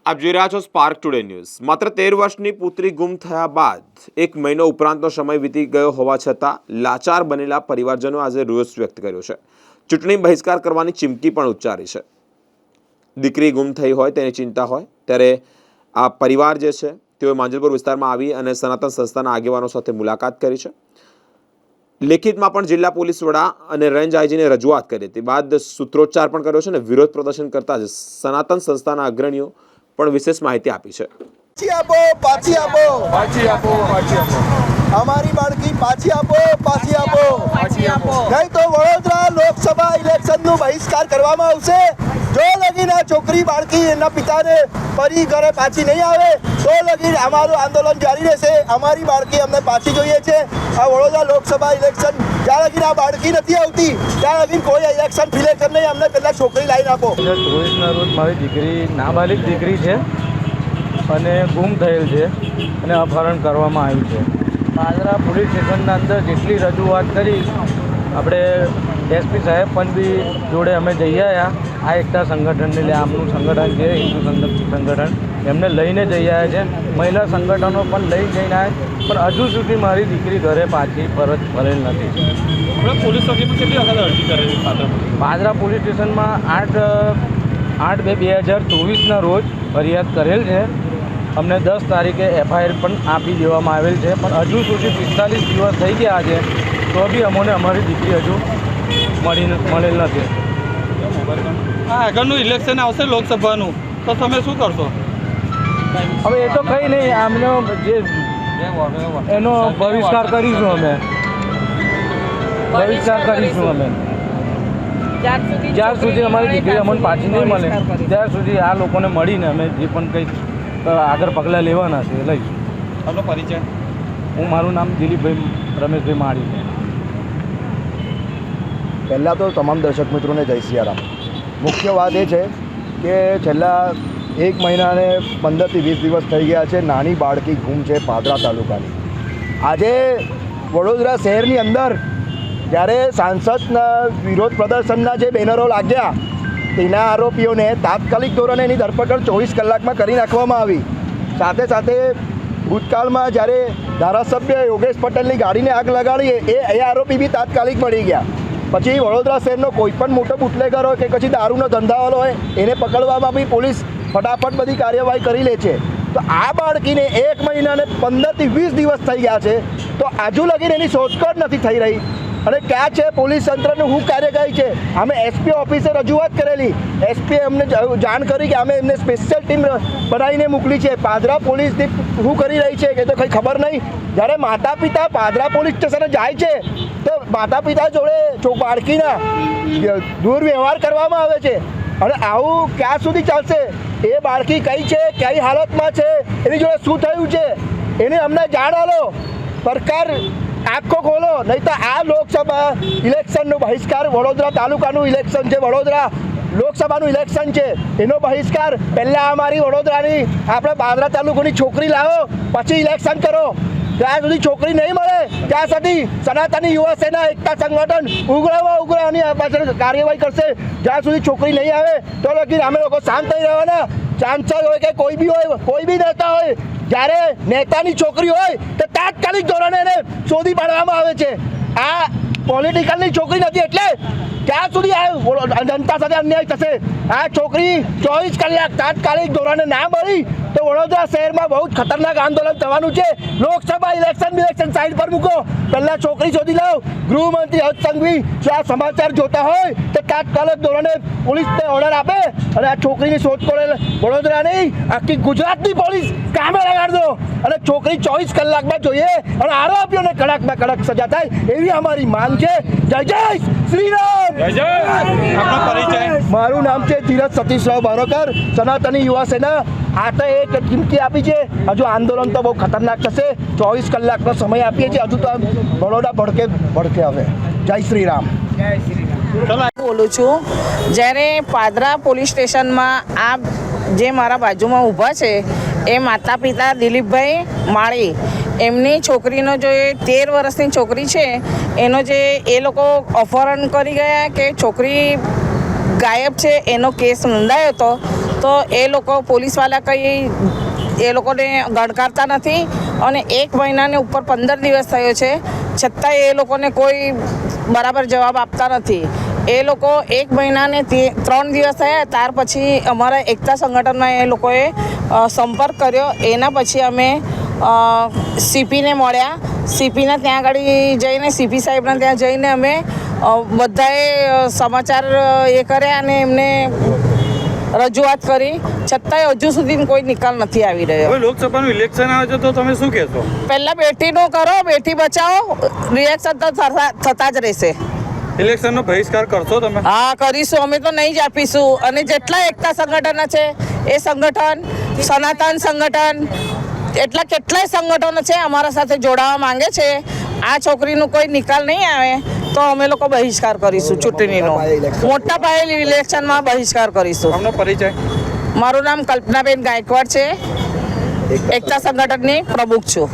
આપ જોઈ રહ્યા છો સ્પાર્ક ટુડે ન્યૂઝ। માત્ર 13 વર્ષની પુત્રી ગુમ થયા બાદ 1 મહિનો ઉપરાંતનો સમય વીતી ગયો હોવા છતાં લાચાર બનેલા પરિવારજનો આજે રોષ વ્યક્ત કર્યો છે। ચૂંટણી બહિષ્કાર કરવાની ચીમકી પણ ઉચ્ચારી છે। દીકરી ગુમ થઈ હોય તેની ચિંતા હોય ત્યારે આ પરિવાર જે છે તેઓ માંજલપુર વિસ્તારમાં આવી અને સનાતન સંસ્થાના આગેવાનો સાથે મુલાકાત કરી છે। લેખિતમાં પણ જિલ્લા પોલીસ વડા અને રેન્જ આઈજીને રજૂઆત કરી હતી। બાદ સૂત્રોચ્ચાર પણ કર્યો છે અને વિરોધ પ્રદર્શન કરતા જ સનાતન સંસ્થાના અગ્રણીઓ પણ વિશેષ માહિતી આપી છે। પાછી આપો અમારી બાળકી પાછી આપો નહીં તો વડોદરા લોકસભા ઇલેક્શનનો બહિષ્કાર કરવામાં આવશે। જો લગીન આ છોકરી બાળકી એના પિતાને ફરી ઘરે પાછી નહીં આવે તો લગીન અમારું આંદોલન જારી રહેશે। અમારી બાળકી અમને પાછી જોઈએ છે। આ વડોદરા લોકસભા ઇલેક્શન જ્યાં લગીન આ બાળકી નથી આવતી ત્યાં લગીન કોઈ ઇલેક્શન ફિલેક્શન નહીં। અમને પહેલાં છોકરી લાવીને આપો। 24ના રોજ મારી દીકરી નાબાલિગ દીકરી છે અને ગુમ થયેલ છે અને અપહરણ કરવામાં આવ્યું છે। પાદરા પોલીસ સ્ટેશનના અંદર જેટલી રજૂઆત કરી આપણે એસપી સાહેબ પણ બી જોડે અમે જઈ આવ્યા। આ એકતા સંગઠનને લે આમનું સંગઠન છે હિન્દુ સંગઠન એમને લઈને જઈ આવ્યા છે। મહિલા સંગઠનો પણ લઈ જઈને આવ્યા પણ હજુ સુધી મારી દીકરી ઘરે પાછી પરત ફરેલ નથી। પોલીસ ચોકીમાં કેટલી વખત અરજી કરેલી પાદરા પોલીસ સ્ટેશનમાં 8/2/2024ના રોજ ફરિયાદ કરેલ છે। અમને 10 તારીખે એફઆઈઆર પણ આપી દેવામાં આવેલ છે પણ હજુ સુધી 45 દિવસ થઈ ગયા છે તો બી અમને અમારી દીકરી હજુ મળેલ નથી। આગળનું ઇલેક્શન આવશે લોકસભાનું તો તમે શું કરશો? હવે એ તો કંઈ નહીં આમનો જે એનો બહિષ્કાર કરીશું અમે જ્યાં સુધી અમારી દીકરી અમને પાછી નહીં મળે ત્યાં સુધી આ લોકોને મળીને અમે જે પણ કંઈ આગળ પગલાં લેવાના છે એ લઈશું। આપનો પરિચય? મારું નામ દિલીપભાઈ રમેશભાઈ માળી છે। પહેલાં તો તમામ દર્શક મિત્રોને જય સિયારામ। મુખ્ય વાત એ છે કે છેલ્લા 1 મહિનાને 15 થી 20 દિવસ થઈ ગયા છે નાની બાળકી ગુમ છે પાદરા તાલુકાની। આજે વડોદરા શહેરની અંદર જ્યારે સાંસદના વિરોધ પ્રદર્શનના જે બેનરો લાગ્યા તેના આરોપીઓને તાત્કાલિક ધોરણે એની ધરપકડ 24 કલાકમાં કરી નાખવામાં આવી। સાથે સાથે ભૂતકાળમાં જ્યારે ધારાસભ્ય યોગેશ પટેલની ગાડીને આગ લગાડી એ આરોપી બી તાત્કાલિક મળી ગયા। પછી વડોદરા શહેરનો કોઈ પણ મોટો બુટલેગર હોય કે પછી દારૂનો ધંધાવાળો હોય એને પકડવામાં બી પોલીસ ફટાફટ બધી કાર્યવાહી કરી લે છે। તો આ બાળકીને 1 મહિનાને 15 થી 20 દિવસ થઈ ગયા છે તો હજુ લગીને એની શોધખોળ નથી થઈ રહી અને ક્યાં છે પોલીસ તંત્રનું શું કાર્યવાહી છે? અમે એસપી ઓફિસે રજૂઆત કરેલી। એસપીએ અમને જાણ કરી કે અમે એમને સ્પેશિયલ ટીમ બનાવીને મોકલી છે। પાદરા પોલીસની શું કરી રહી છે કે તો કંઈ ખબર નહીં। જ્યારે માતા પિતા પાદરા પોલીસ સ્ટેશને જાય છે તો માતા પિતા જોડે બાળકીના દુર્વ્યવહાર કરવામાં આવે છે અને આવું ક્યાં સુધી ચાલશે? એ બાળકી કઈ છે, કઈ હાલતમાં છે, એની જોડે શું થયું છે એને અમને જાણ આલો। સરકાર આંખો ખોલો નહીં તો આ લોકસભા ઇલેક્શનનો બહિષ્કાર વડોદરા તાલુકાનું ઇલેક્શન છે, વડોદરા લોકસભાનું ઇલેક્શન છે એનો બહિષ્કાર પહેલાં અમારી વડોદરાની આપણે પાદરા તાલુકાની છોકરી લાવો પછી ઇલેક્શન કરો। ત્યાં સુધી છોકરી નહીં મળે ત્યાં સુધી સનાતની યુવા સેના એકતા સંગઠન ઉગ્રની પાછળ કાર્યવાહી કરશે। જ્યાં સુધી છોકરી નહીં આવે તો લગીને અમે લોકો શાંત થઈ રહેવાના। સાંસદ હોય કે કોઈ બી હોય, કોઈ બી નેતા હોય, જ્યારે નેતાની છોકરી હોય તો તાત્કાલિક ધોરણે એને શોધી પાડવામાં આવે છે। આ પોલિટિકલની છોકરી નથી એટલે ક્યાં સુધી આ જનતા સાથે અન્યાય થશે? આ છોકરી 24 કલાક તાત્કાલિક ધોરણે ના મળી તો વડોદરા શહેરમાં બહુ જ ખતરનાક આંદોલન થવાનું છે। લોકસભા ઇલેક્શન સાઈડ પર મૂકો, પહેલાં છોકરી શોધી લાવો। ગૃહમંત્રી હર્ષ સંઘવી જો આ સમાચાર જોતા હોય તો તાત્કાલિક ધોરણે પોલીસને ઓર્ડર આપે અને આ છોકરીની શોધખોળ વડોદરા નહીં આખી ગુજરાતની પોલીસ કામે લગાડી દો અને છોકરી 24 કલાકમાં જોઈએ અને આરોપીઓને કડકમાં કડક સજા થાય એવી અમારી માંગ છે। જય જય શ્રી રામ। મારું નામ છે ધીરજ સતીશરાવ બારોકર, સનાતની યુવા સેના। આ તો એક ચીમકી આપી છે, હજુ આંદોલન તો બહુ ખતરનાક થશે। 24 કલાકનો સમય આપીએ છીએ, હજુ તો બરોડા ભડકે હવે। જય શ્રી રામ। બોલું છું। જ્યારે પાદરા પોલીસ સ્ટેશનમાં આ જે મારા બાજુમાં ઊભા છે એ માતા પિતા દિલીપભાઈ માળી, એમની છોકરીનો જો એ 13 વર્ષની છોકરી છે એનો જે એ લોકો અપહરણ કરી ગયા કે છોકરી ગાયબ છે એનો કેસ નોંધાયો હતો તો એ લોકો પોલીસવાળા કંઈ એ લોકોને ગણકારતા નથી અને 1 મહિનાને ઉપર 15 દિવસ થયો છે છતાંય એ લોકોને કોઈ બરાબર જવાબ આપતા નથી. એ લોકો 1 મહિનાને 3 દિવસ થયા ત્યાર પછી અમારા એકતા સંગઠનમાં એ લોકોએ સંપર્ક કર્યો. એના પછી અમે સીપીને મળ્યા. સીપીને ત્યાં આગળ જઈને સીપી સાહેબને ત્યાં જઈને અમે બધાએ સમાચાર એ કર્યા અને એમને રજૂઆત કરી છતાંય હજુ સુધી કોઈ નિકાલ નથી આવી રહ્યો. હવે લોકસભાનું ઇલેક્શન આવે છે તો તમે શું કહેશો? પહેલાં બેટીનું કરો, બેટી બચાવો, રિએક્શન તો થતા જ રહેશે. ઇલેક્શનનો બહિષ્કાર કરશો તમે? હા કરીશું, અમે તો નહીં જ આપીશું. અને જેટલા એકતા સંગઠન છે એ સંગઠન, સનાતન સંગઠન, એટલા કેટલાય સંગઠનો છે અમારા સાથે જોડાવા માંગે છે. આ છોકરીનું કોઈ નિકાલ નહીં આવે તો અમે લોકો બહિષ્કાર કરીશું. ચૂંટણીનો મોટા પાયે ઇલેક્શનમાં બહિષ્કાર કરીશું. આપનો પરિચય? મારું નામ કલ્પનાબેન ગાયકવાડ છે, એકતા સંગઠનની પ્રમુખ છું.